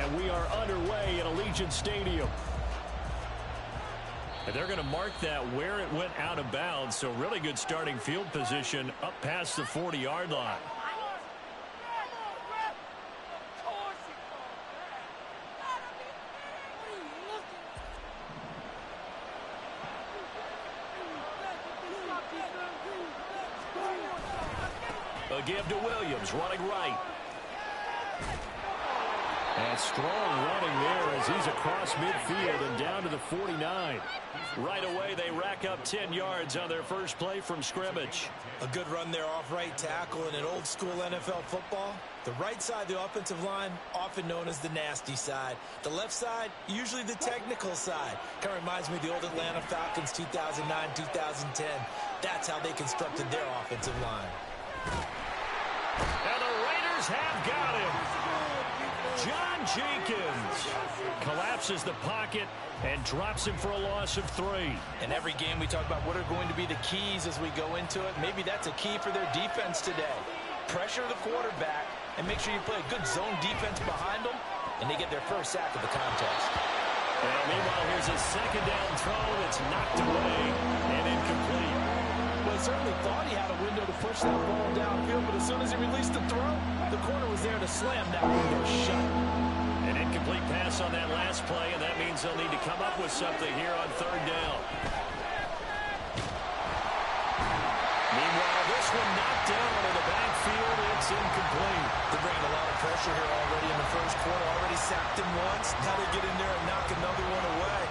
And we are underway at Allegiant Stadium. And they're going to mark that where it went out of bounds. So really good starting field position up past the 40-yard line. A give to Williams, running right. And strong running there as he's across midfield and down to the 49. Right away, they rack up 10 yards on their first play from scrimmage. A good run there off right tackle in an old-school NFL football. The right side of the offensive line, often known as the nasty side. The left side, usually the technical side. Kind of reminds me of the old Atlanta Falcons 2009, 2010. That's how they constructed their offensive line. And the Raiders have got him. John Jenkins collapses the pocket and drops him for a loss of 3. In every game we talk about what are going to be the keys as we go into it. Maybe that's a key for their defense today. Pressure the quarterback and make sure you play a good zone defense behind them, and they get their first sack of the contest. And meanwhile, here's a second down throw that's knocked away and incomplete. Well, he certainly thought he had a window to push that ball downfield, but as soon as he released the throw, the corner was there to slam that window shut. An incomplete pass on that last play, and that means they'll need to come up with something here on third down. Meanwhile, this one knocked down in the backfield. It's incomplete. They're bringing a lot of pressure here already in the first quarter. Already sacked him once. Now they get in there and knock another one away.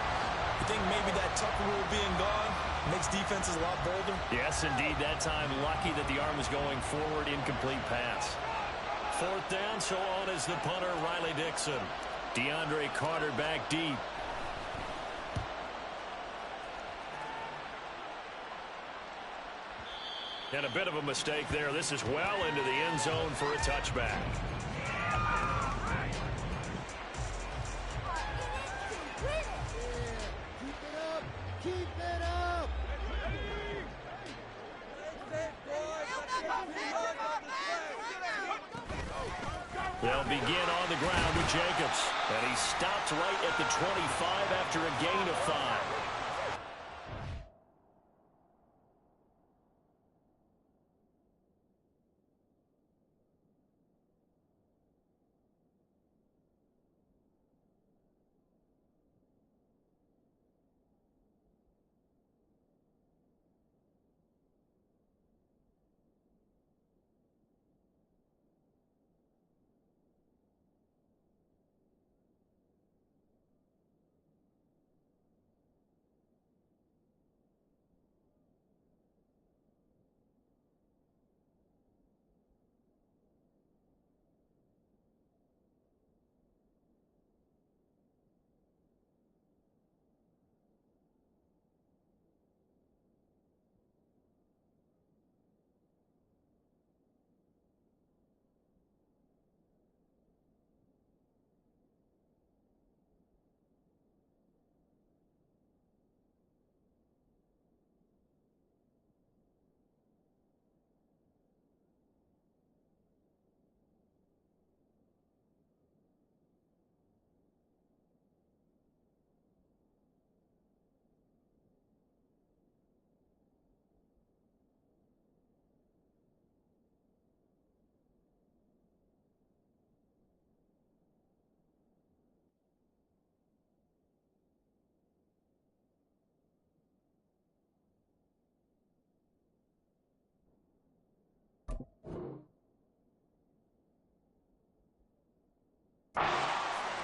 You think maybe that Tucker rule being gone makes defenses a lot bolder? Yes, indeed. That time, lucky that the arm was going forward. Incomplete pass. Fourth down, so on is the punter, Riley Dixon. DeAndre Carter back deep. And a bit of a mistake there. This is well into the end zone for a touchback. They'll begin on the ground with Jacobs. And he stopped right at the 25 after a gain of 5.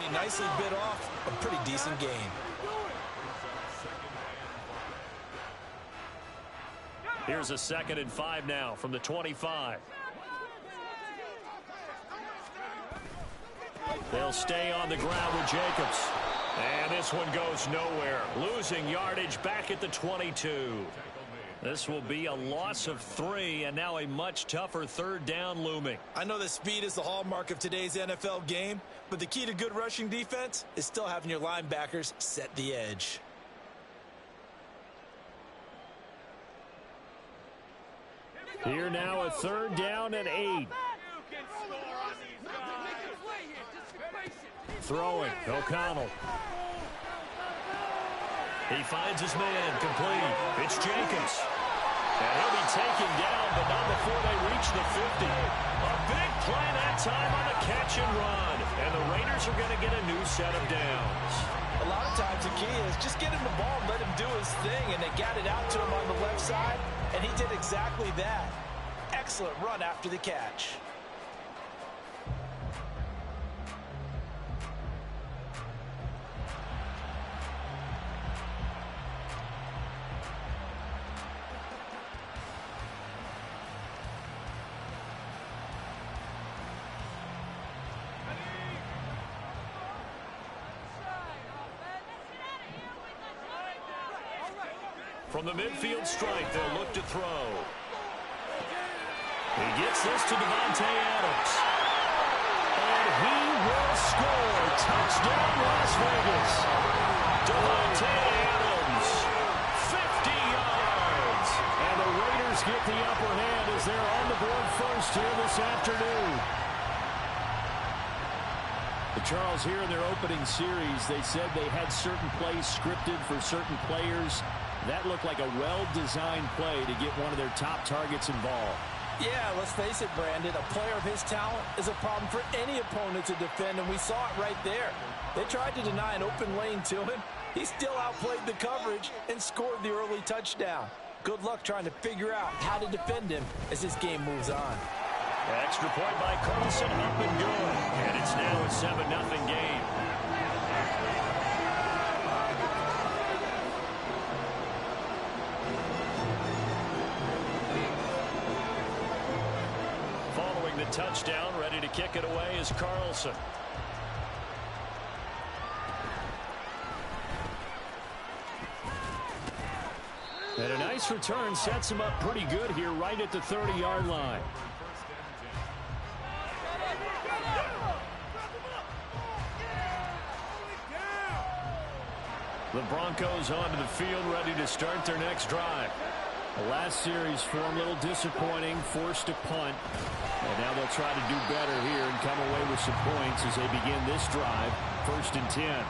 He nicely bit off a pretty decent game. Here's a 2nd and 5 now from the 25. They'll stay on the ground with Jacobs. And this one goes nowhere. Losing yardage back at the 22. This will be a loss of 3, and now a much tougher third down looming. I know that speed is the hallmark of today's NFL game, but the key to good rushing defense is still having your linebackers set the edge. Here now, a 3rd down and 8. Throwing, O'Connell. He finds his man, complete. It's Jacobs. And he'll be taken down, but not before they reach the 50. A big play that time on the catch and run. And the Raiders are going to get a new set of downs. A lot of times the key is just get him the ball and let him do his thing. And they got it out to him on the left side, and he did exactly that. Excellent run after the catch. From the midfield stripe, they'll look to throw. He gets this to Davante Adams. And he will score. Touchdown, Las Vegas. Davante Adams, 50 yards. And the Raiders get the upper hand as they're on the board first here this afternoon. Charles, here in their opening series, they said they had certain plays scripted for certain players. That looked like a well-designed play to get one of their top targets involved. Yeah, let's face it, Brandon. A player of his talent is a problem for any opponent to defend, and we saw it right there. They tried to deny an open lane to him. He still outplayed the coverage and scored the early touchdown. Good luck trying to figure out how to defend him as this game moves on. Extra point by Carlson, up and good. And it's now a 7-0 game. Following the touchdown, ready to kick it away is Carlson. And a nice return sets him up pretty good here right at the 30-yard line. The Broncos onto the field, ready to start their next drive. The last series for them, a little disappointing, forced a punt. And now they'll try to do better here and come away with some points as they begin this drive, 1st and 10.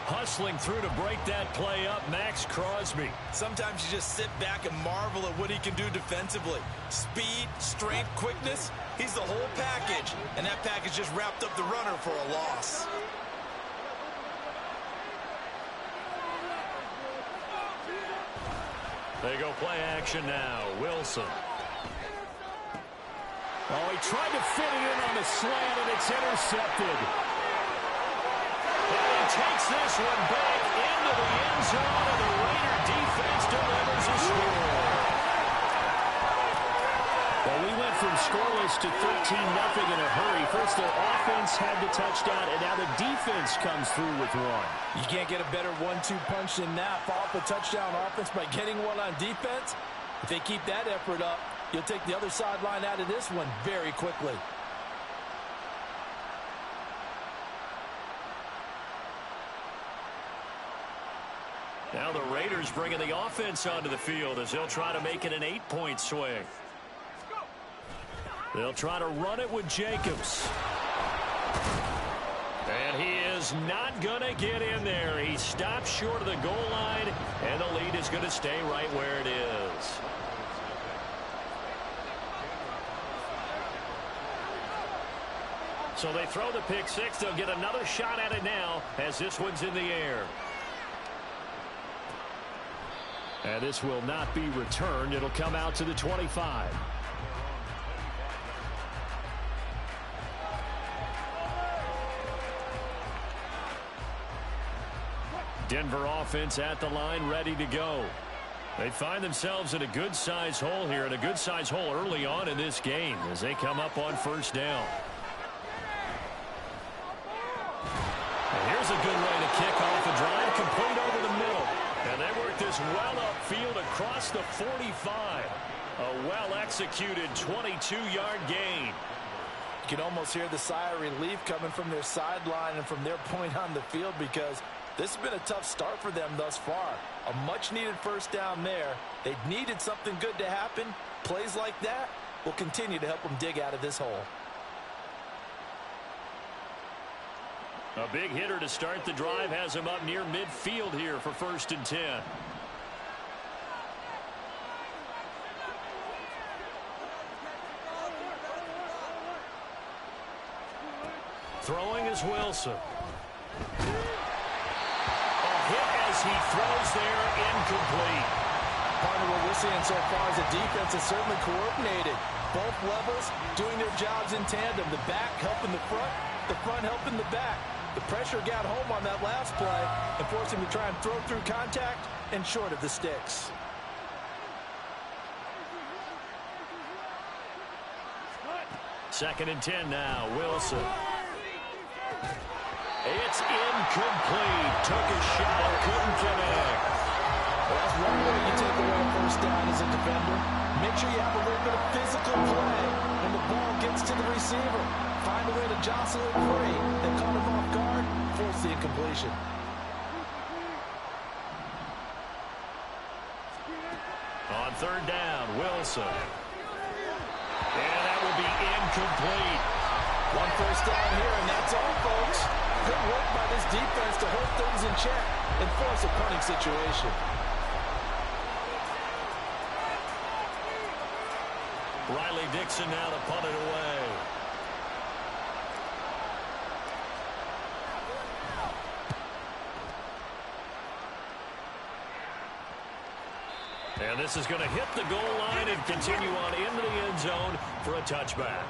Hustling through to break that play up, Max Crosby. Sometimes you just sit back and marvel at what he can do defensively. Speed, strength, quickness, he's the whole package. And that package just wrapped up the runner for a loss. They go play action now. Wilson. Oh, he tried to fit it in on the slant, and it's intercepted. And he takes this one back into the end zone, and the Raider defense delivers a score. Well, we went from scoreless to 13-0 in a hurry. First, their offense had the touchdown, and now the defense comes through with one. You can't get a better 1-2 punch than that. Follow up a touchdown offense by getting one on defense. If they keep that effort up, you'll take the other sideline out of this one very quickly. Now the Raiders bringing the offense onto the field as they'll try to make it an 8-point swing. They'll try to run it with Jacobs. And he is not going to get in there. He stops short of the goal line, and the lead is going to stay right where it is. So they throw the pick six. They'll get another shot at it now as this one's in the air. And this will not be returned. It'll come out to the 25. Denver offense at the line, ready to go. They find themselves in a good-sized hole here, and a good-sized hole early on in this game as they come up on first down. And here's a good way to kick off a drive, complete over the middle. And they work this well upfield across the 45. A well-executed 22-yard gain. You can almost hear the sigh of relief coming from their sideline and from their point on the field, because this has been a tough start for them thus far. A much-needed first down there. They needed something good to happen. Plays like that will continue to help them dig out of this hole. A big hitter to start the drive has him up near midfield here for 1st and 10. Throwing is Wilson. A hit as he throws there, incomplete. Part of what we're seeing so far is the defense is certainly coordinated. Both levels doing their jobs in tandem. The back helping the front helping the back. The pressure got home on that last play and forced him to try and throw through contact and short of the sticks. Second and 10 now, Wilson. It's incomplete. Took a shot, couldn't connect. Well, that's one way you take away a first down as a defender. Make sure you have a little bit of physical play when the ball gets to the receiver. Find a way to jostle it free. They caught him off guard, force the incompletion. On 3rd down, Wilson. And that will be incomplete. One first down here, and that's all, folks. Good work by this defense to hold things in check and force a punting situation. Riley Dixon now to punt it away. And this is going to hit the goal line and continue on into the end zone for a touchback.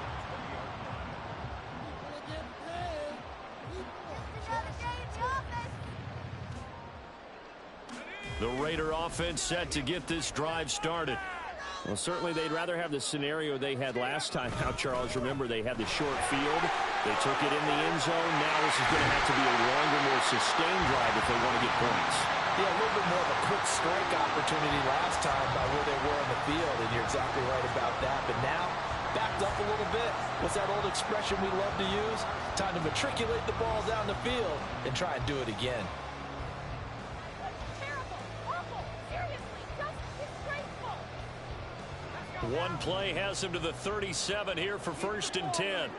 The Raider offense set to get this drive started. Well, certainly they'd rather have the scenario they had last time out, Charles. Remember, they had the short field. They took it in the end zone. Now this is going to have to be a longer, more sustained drive if they want to get points. Yeah, a little bit more of a quick strike opportunity last time by where they were on the field, and you're exactly right about that. But now, backed up a little bit. What's that old expression we love to use? Time to matriculate the ball down the field and try and do it again. One play has him to the 37 here for 1st and 10.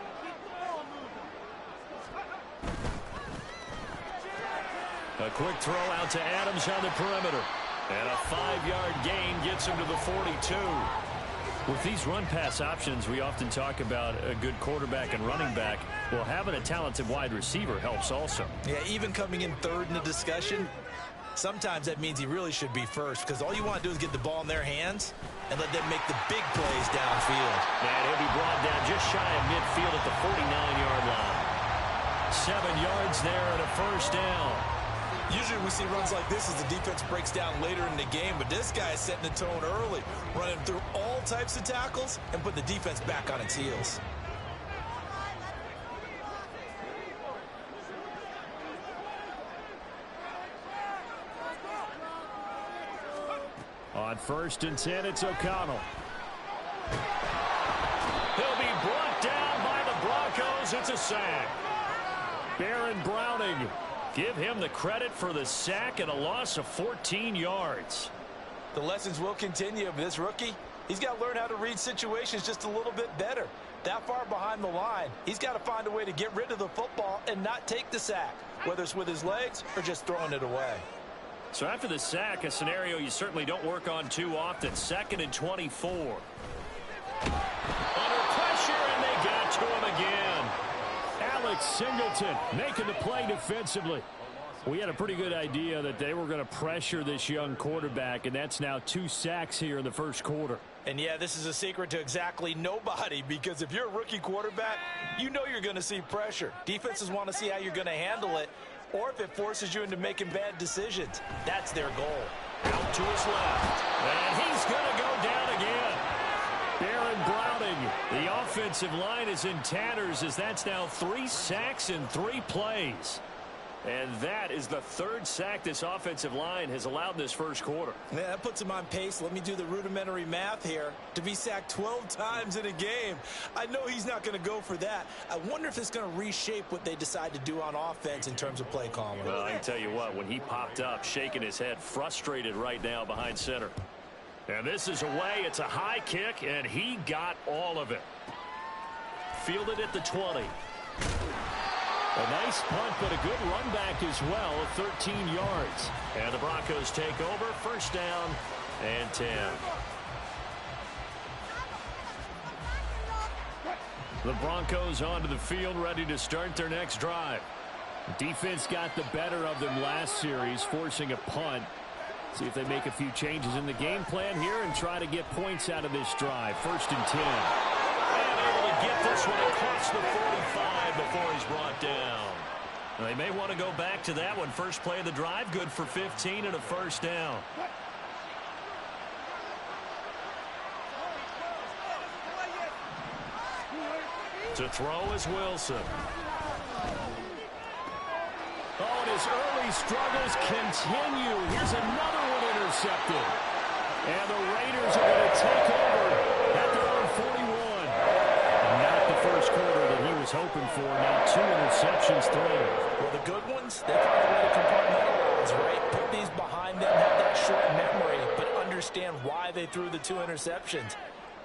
A quick throw out to Adams on the perimeter. And a 5-yard gain gets him to the 42. With these run-pass options, we often talk about a good quarterback and running back. Well, having a talented wide receiver helps also. Yeah, even coming in third in the discussion, sometimes that means he really should be first, because all you want to do is get the ball in their hands and let them make the big plays downfield. And he'll be brought down just shy of midfield at the 49-yard line. 7 yards there and a first down. Usually we see runs like this as the defense breaks down later in the game, but this guy is setting the tone early, running through all types of tackles and putting the defense back on its heels. On 1st and 10, it's O'Connell. He'll be brought down by the Broncos. It's a sack. Baron Browning. Give him the credit for the sack and a loss of 14 yards. The lessons will continue. This rookie, he's got to learn how to read situations just a little bit better. That far behind the line, he's got to find a way to get rid of the football and not take the sack, whether it's with his legs or just throwing it away. So after the sack, a scenario you certainly don't work on too often. 2nd and 24. Under pressure, and they got to him again. Alex Singleton making the play defensively. We had a pretty good idea that they were going to pressure this young quarterback, and that's now 2 sacks here in the first quarter. And yeah, this is a secret to exactly nobody, because if you're a rookie quarterback, you know you're going to see pressure. Defenses want to see how you're going to handle it, or if it forces you into making bad decisions. That's their goal. Out to his left. And he's going to go down again. Baron Browning. The offensive line is in tatters as that's now 3 sacks in 3 plays. And that is the 3rd sack this offensive line has allowed in this first quarter. Yeah, that puts him on pace. Let me do the rudimentary math here. To be sacked 12 times in a game. I know he's not going to go for that. I wonder if it's going to reshape what they decide to do on offense in terms of play calling. Well, I can tell you what, when he popped up, shaking his head, frustrated right now behind center. And this is away. It's a high kick, and he got all of it. Fielded at the 20. A nice punt, but a good run back as well, 13 yards. And the Broncos take over, first down and 10. The Broncos onto the field, ready to start their next drive. Defense got the better of them last series, forcing a punt. See if they make a few changes in the game plan here and try to get points out of this drive. First and 10. And able to get this one across the 45 before he's brought down. They may want to go back to that one. First play of the drive, good for 15 and a first down. To throw is Wilson. Oh, and his early struggles continue. Here's another one intercepted. And the Raiders are going to take over at their own 41. Not the first quarter that he was hoping for. Now 2 interceptions thrown. Well, the good ones, they find a way to compartmentalize, right? Put these behind them, have that short memory, but understand why they threw the 2 interceptions.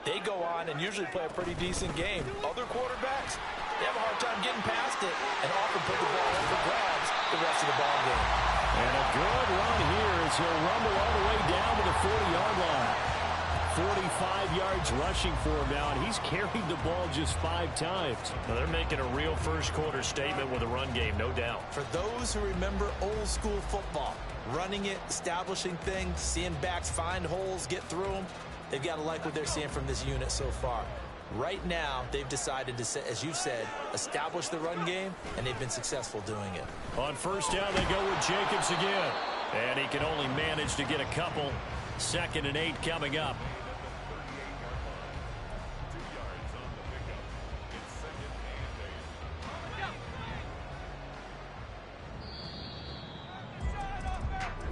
They go on and usually play a pretty decent game. Other quarterbacks, they have a hard time getting past it and often put the ball up for grabs the rest of the ball game. And a good run here as he'll rumble all the way down to the 40-yard line. 45 yards rushing for him now, and he's carried the ball just 5 times. Now they're making a real first-quarter statement with a run game, no doubt. For those who remember old-school football, running it, establishing things, seeing backs find holes, get through them, they've got to like what they're seeing from this unit so far. Right now, they've decided to, as you've said, establish the run game, and they've been successful doing it. On first down, they go with Jacobs again. And he can only manage to get a couple. 2nd and 8 coming up.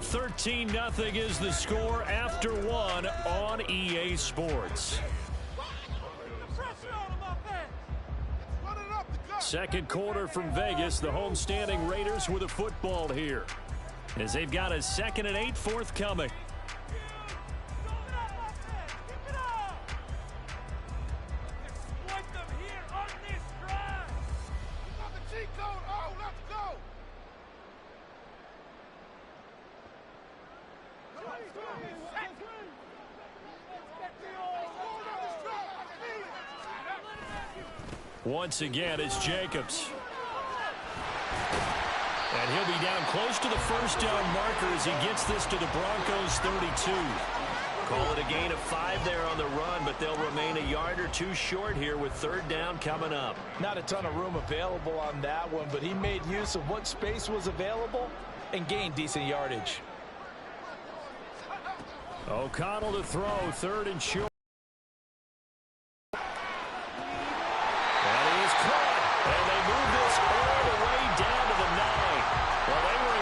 $13-0 is the score after 1 on EA Sports. Second quarter from Vegas. The homestanding Raiders with a football here, as they've got a 2nd and 8 forthcoming. Once again, it's Jacobs. And he'll be down close to the first down marker as he gets this to the Broncos 32. Call it a gain of 5 there on the run, but they'll remain a yard or 2 short here with 3rd down coming up. Not a ton of room available on that one, but he made use of what space was available and gained decent yardage. O'Connell to throw, 3rd and short.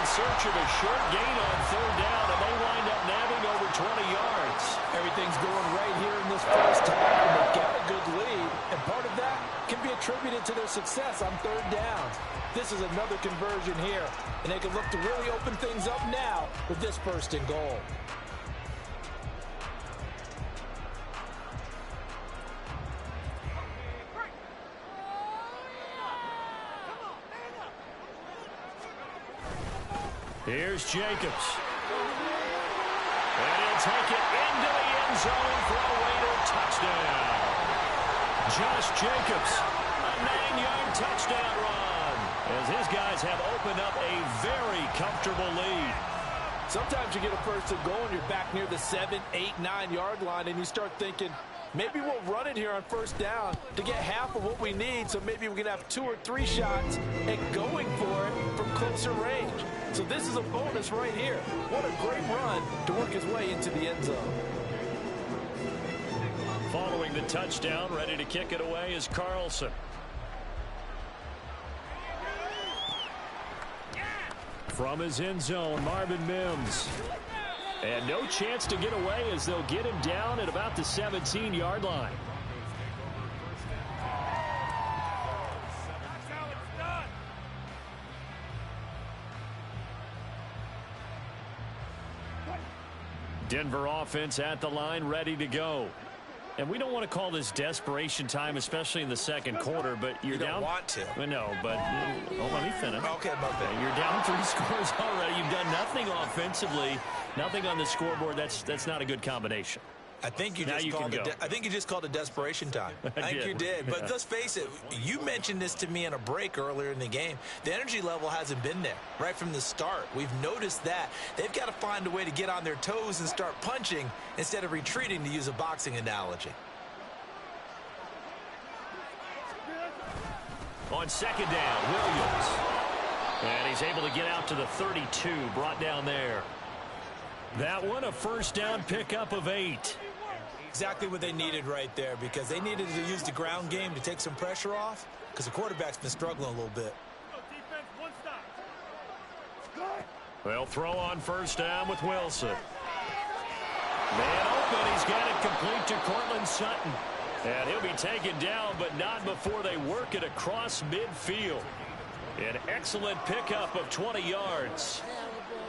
Search of a short gain on 3rd down, and they wind up nabbing over 20 yards. Everything's going right here in this first half, and they've got a good lead. And part of that can be attributed to their success on 3rd downs. This is another conversion here, and they can look to really open things up now with this 1st and goal. Here's Jacobs. And he'll take it into the end zone for a Raider touchdown. Josh Jacobs, a 9-yard touchdown run, as his guys have opened up a very comfortable lead. Sometimes you get a 1st and goal and you're back near the 7, 8, 9-yard line, and you start thinking, maybe we'll run it here on 1st down to get half of what we need, so maybe we can have 2 or 3 shots at going for it from closer range. So this is a bonus right here. What a great run to work his way into the end zone. Following the touchdown, ready to kick it away is Carlson. From his end zone, Marvin Mims. And no chance to get away as they'll get him down at about the 17-yard line. Denver offense at the line, ready to go. And we don't want to call this desperation time, especially in the second quarter, but you're you don't down. Want to. No, but let me finish. Okay, my bad. You're down 3 scores already. You've done nothing offensively, nothing on the scoreboard. That's not a good combination. I think you just called it desperation time. I think you did. But let's face it, you mentioned this to me in a break earlier in the game. The energy level hasn't been there right from the start. We've noticed that. They've got to find a way to get on their toes and start punching instead of retreating, to use a boxing analogy. On second down, Williams. And he's able to get out to the 32, brought down there. That one, a first down pickup of 8. Exactly what they needed right there, because they needed to use the ground game to take some pressure off, because the quarterback's been struggling a little bit. They'll throw on first down with Wilson. Man open, he's got it complete to Cortland Sutton. And he'll be taken down, but not before they work it across midfield. An excellent pickup of 20 yards.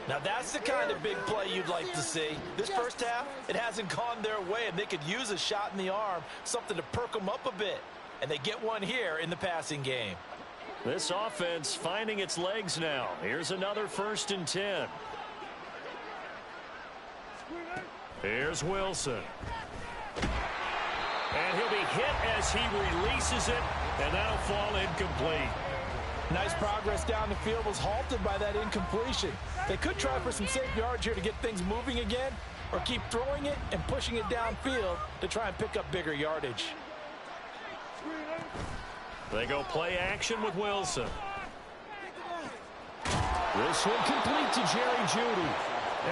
Now that's the kind of big play you'd like to see. This first half, it hasn't gone their way, and they could use a shot in the arm, something to perk them up a bit. And they get one here in the passing game. This offense finding its legs now. Here's another 1st and 10. Here's Wilson. And he'll be hit as he releases it, and that'll fall incomplete. Nice progress down the field, was halted by that incompletion. They could try for some safe yards here to get things moving again, or keep throwing it and pushing it downfield to try and pick up bigger yardage. They go play action with Wilson. This one complete to Jerry Jeudy.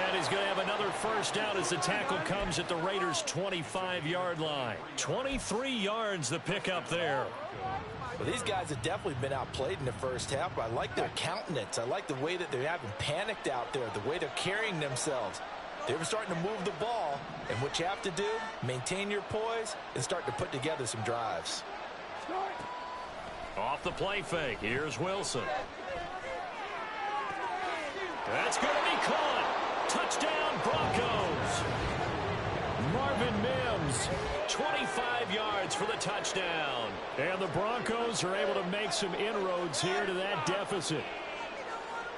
And he's going to have another first down as the tackle comes at the Raiders' 25-yard line. 23 yards the pickup there. Well, these guys have definitely been outplayed in the first half, but I like their countenance. I like the way that they haven't panicked out there, the way they're carrying themselves. They're starting to move the ball, and what you have to do, maintain your poise and start to put together some drives. Off the play fake, here's Wilson. That's going to be caught. Touchdown, Broncos. Marvin Mims, 25 yards for the touchdown. And the Broncos are able to make some inroads here to that deficit.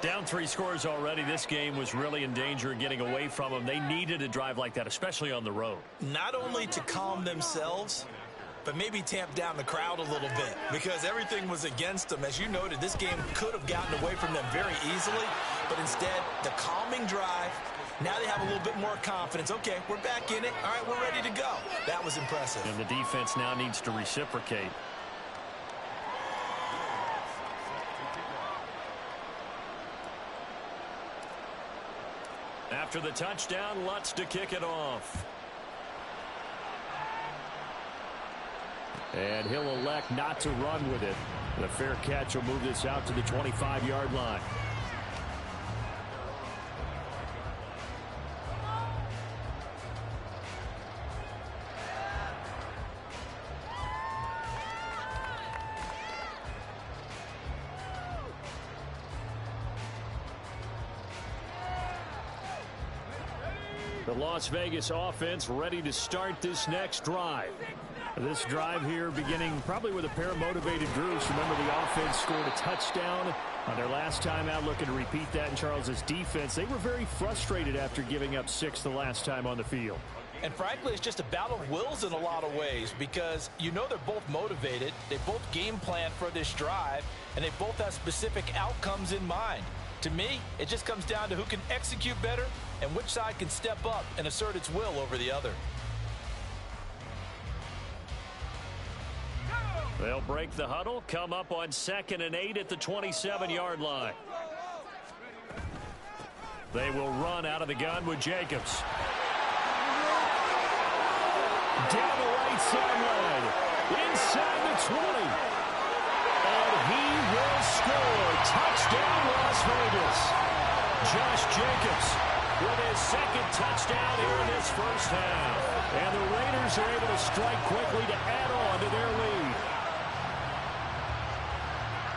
Down 3 scores already. This game was really in danger of getting away from them. They needed a drive like that, especially on the road. Not only to calm themselves, but maybe tamp down the crowd a little bit, because everything was against them. As you noted, this game could have gotten away from them very easily, but instead, the calming drive, now they have a little bit more confidence. Okay, we're back in it. All right, we're ready to go. That was impressive. And the defense now needs to reciprocate. After the touchdown, Lutz to kick it off. And he'll elect not to run with it. The fair catch will move this out to the 25-yard line. The Las Vegas offense ready to start this next drive. This drive here beginning probably with a pair of motivated groups. Remember, the offense scored a touchdown on their last time out, looking to repeat that in Charles's defense. They were very frustrated after giving up 6 the last time on the field. And frankly, it's just a battle of wills in a lot of ways, because you know they're both motivated, they both game plan for this drive, and they both have specific outcomes in mind. To me, it just comes down to who can execute better and which side can step up and assert its will over the other. They'll break the huddle, come up on 2nd and 8 at the 27-yard line. They will run out of the gun with Jacobs. Down the right sideline, inside the 20. And he will score. Touchdown, Las Vegas. Josh Jacobs with his 2nd touchdown here in this first half. And the Raiders are able to strike quickly to add on to their lead.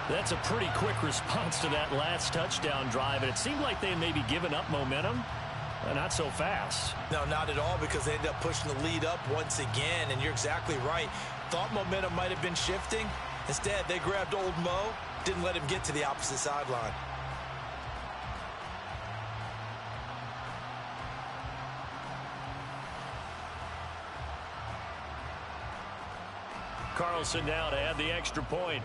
That's a pretty quick response to that last touchdown drive, and it seemed like they had maybe given up momentum. Not so fast. No, not at all, because they end up pushing the lead up once again, and you're exactly right. Thought momentum might have been shifting. Instead, they grabbed old Mo, didn't let him get to the opposite sideline. Carlson now to add the extra point.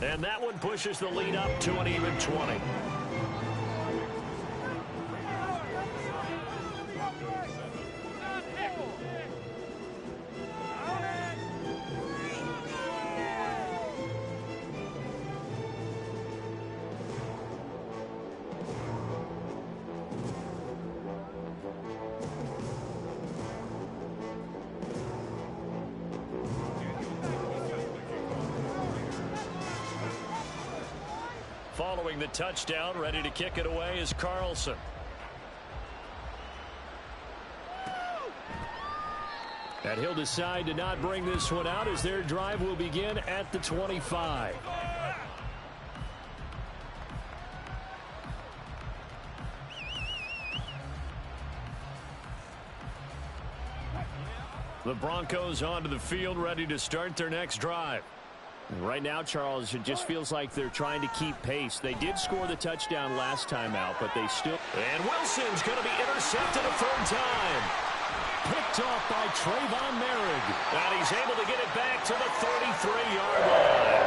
And that one pushes the lead up to an even 20. Following the touchdown, ready to kick it away is Carlson. And he'll decide to not bring this one out as their drive will begin at the 25. The Broncos onto the field, ready to start their next drive. Right now, Charles, it just feels like they're trying to keep pace. They did score the touchdown last time out, but they still... And Wilson's going to be intercepted a third time. Picked off by Trayvon Merrick. And he's able to get it back to the 33-yard line.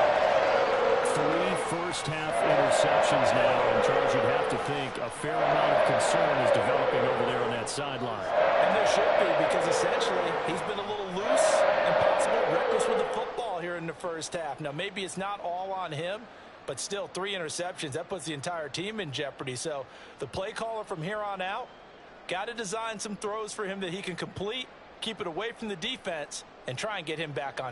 3 first-half interceptions now, and Charles, you'd have to think a fair amount of concern is developing over there on that sideline. And there should be, because essentially he's been a little loose and possibly reckless with the football here in the first half. Now, maybe it's not all on him, but still 3 interceptions. That puts the entire team in jeopardy. So the play caller from here on out got to design some throws for him that he can complete, keep it away from the defense, and try and get him back on track.